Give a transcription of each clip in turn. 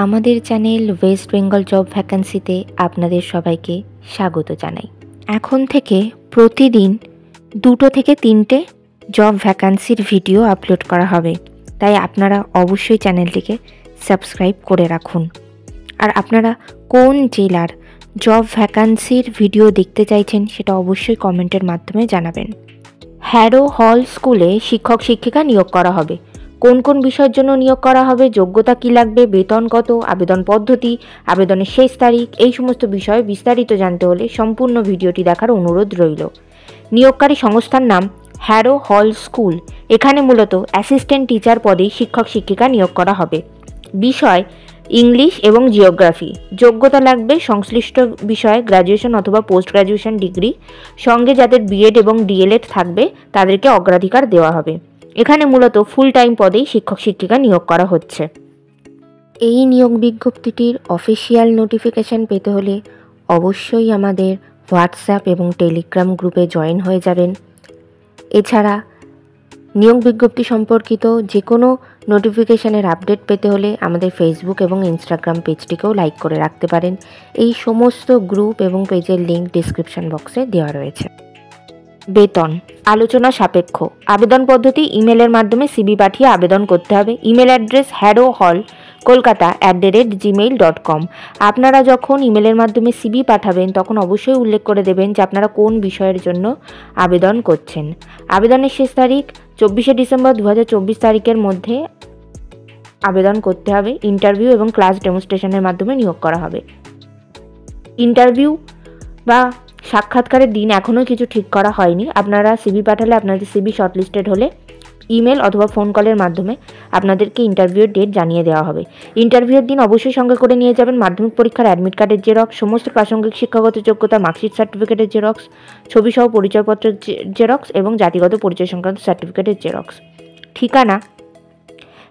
আমাদের channel West Bengal job ভ্যাকান্সিতে আপনাদের সবাইকে স্বাগত জানাই। এখন থেকে প্রতিদিন 2 থেকে 3টে জব ভ্যাকান্সির ভিডিও আপলোড করা হবে, তাই আপনারা অবশ্যই চ্যানেলটিকে সাবস্ক্রাইব করে রাখুন। আর আপনারা কোন জেলার জব ভ্যাকান্সির ভিডিও দেখতে চাইছেন সেটা অবশ্যই কমেন্টের মাধ্যমে জানাবেন। হ্যারো হল স্কুলে শিক্ষক শিক্ষিকা নিয়োগ করা হবে। কোন কোন বিষয়ের জন্য নিয়োগ করা হবে, যোগ্যতা কী লাগবে, বেতন কত, আবেদন পদ্ধতি, আবেদনের শেষ তারিখ, এই সমস্ত বিষয়ে বিস্তারিত জানতে হলে সম্পূর্ণ ভিডিওটি দেখার অনুরোধ রইল। নিয়োগকারী সংস্থার নাম হ্যারো হল স্কুল। এখানে মূলত অ্যাসিস্ট্যান্ট টিচার পদে শিক্ষক শিক্ষিকা নিয়োগ করা হবে। বিষয় ইংলিশ এবং জিওগ্রাফি। যোগ্যতা লাগবে সংশ্লিষ্ট বিষয়ে গ্র্যাজুয়েশন অথবা পোস্ট গ্র্যাজুয়েশন ডিগ্রি, সঙ্গে যাদের বিএড এবং ডিএলএড থাকবে তাদেরকে অগ্রাধিকার দেওয়া হবে। এখানে মূলত ফুল টাইম পদেই শিক্ষক শিক্ষিকা নিয়োগ করা হচ্ছে। এই নিয়োগ বিজ্ঞপ্তিটির অফিসিয়াল নোটিফিকেশান পেতে হলে অবশ্যই আমাদের হোয়াটসঅ্যাপ এবং টেলিগ্রাম গ্রুপে জয়েন হয়ে যাবেন। এছাড়া নিয়োগ বিজ্ঞপ্তি সম্পর্কিত যে কোনো নোটিফিকেশানের আপডেট পেতে হলে আমাদের ফেসবুক এবং ইনস্টাগ্রাম পেজটিকেও লাইক করে রাখতে পারেন। এই সমস্ত গ্রুপ এবং পেজের লিঙ্ক ডিসক্রিপশন বক্সে দেওয়া রয়েছে। বেতন আলোচনা সাপেক্ষ। আবেদন পদ্ধতি ইমেলের মাধ্যমে সিভি পাঠিয়ে আবেদন করতে হবে। Email address harrowhall@gmail.com। আপনারা যখন ইমেলের মাধ্যমে সিভি পাঠাবেন তখন অবশ্যই উল্লেখ করে দেবেন যে আপনারা কোন বিষয়ের জন্য আবেদন করছেন। আবেদনের শেষ তারিখ 24শে ডিসেম্বর 2024 তারিখের মধ্যে আবেদন করতে হবে। ইন্টারভিউ এবং ক্লাস ডেমনস্ট্রেশনের মাধ্যমে নিয়োগ করা হবে। ইন্টারভিউ বা সাক্ষাৎকারের দিন এখনও কিছু ঠিক করা হয়নি। আপনারা সিভি পাঠালে আপনাদের সিভি শর্টলিস্টেড হলে ইমেল অথবা ফোন কলের মাধ্যমে আপনাদেরকে ইন্টারভিউর ডেট জানিয়ে দেওয়া হবে। ইন্টারভিউর দিন অবশ্যই সঙ্গে করে নিয়ে যাবেন মাধ্যমিক পরীক্ষার অ্যাডমিট কার্ডের জেরক্স, সমস্ত প্রাসঙ্গিক শিক্ষাগত যোগ্যতা, মার্কশিট সার্টিফিকেটের জেরক্স, ছবিসহ পরিচয়পত্রের জেরক্স এবং জাতিগত পরিচয় সংক্রান্ত সার্টিফিকেটের জেরক্স। ঠিকানা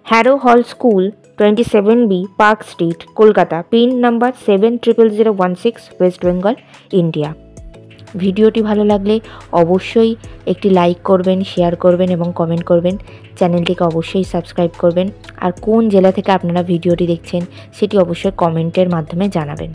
হ্যারো হল school, 27B park street, Kolkata, pin number 700016, West Bengal, India. ভিডিওটি ভালো লাগলে অবশ্যই একটি লাইক করবেন, শেয়ার করবেন এবং কমেন্ট করবেন। চ্যানেলটিকে অবশ্যই সাবস্ক্রাইব করবেন। আর কোন জেলা থেকে আপনারা ভিডিওটি দেখছেন সেটি অবশ্যই কমেন্টের মাধ্যমে জানাবেন।